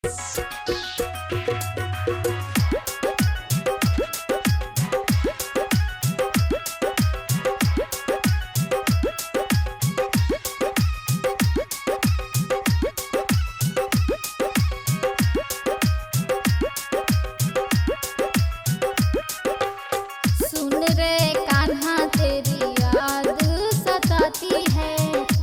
सुन रे कान्हा तेरी याद सताती है,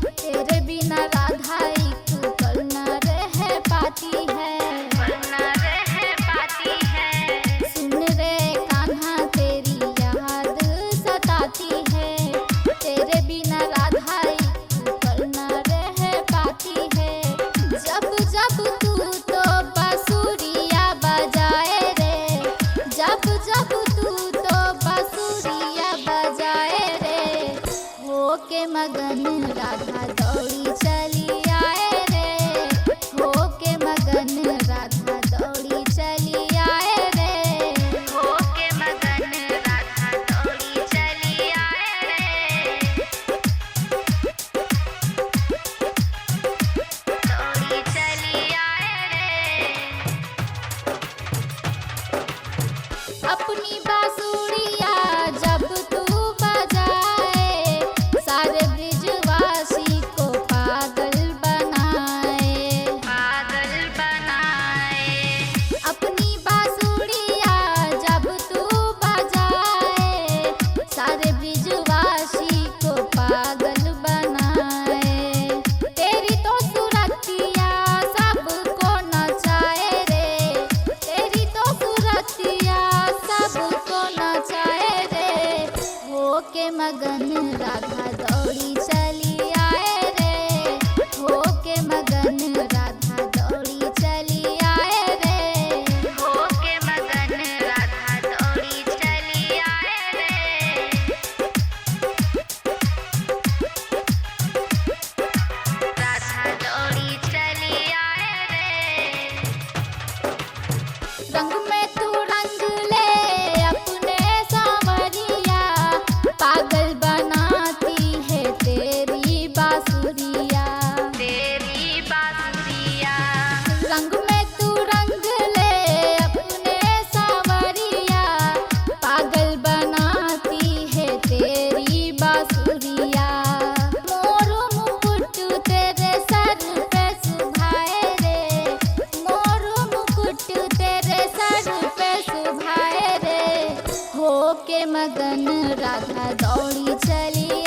तेरे बिना राधा एक पल न रह पाती है, पल न रह पाती है। सुन रे कान्हा तेरी याद सताती है, तेरे बिना राधा एक पल न रह पाती है। जब जब तू तो बांसुरिया बजाए रे, जब जब तू तो बांसुरिया बजाए रे, हो के मगन राधा दौड़ी चली आए रे, हो के मगन राधा दौड़ी चली आए रे, हो के मगन राधा दौड़ी चली आए रे, दौड़ी चली आए रे। अपनी बांसुरिया जब तू बजाए, सारे ब्रिजवासी को पागल बनाए, पागल बनाए। अपनी बांसुरिया जब तू बजाए, सारे ब्रिजवासी को पागल बनाए। तेरी तो सुरतिया सबको नचाए रे, तेरी तो सुरतिया सबको नचाए रे, हो के मगन राधा दौड़ी चली आए रे, हो के मगन राधा दौड़ी चली आए रे, हो के मगन राधा दौड़ी चली आए रे, राधा दौड़ी चली आए रे। रंग में तू रंग ले अपने सांवरिया, पागल बनाती है तेरी बांसुरिया, तेरी बांसुरिया। रंग में तू रंग ले अपने सांवरिया, पागल बनाती है तेरी बांसुरिया। मोर मुकुट तेरे सर पे सुभाए रे, मोर मुकुट तेरे सर पे सुभाए रे, हो के मगन राधा दौड़ी चली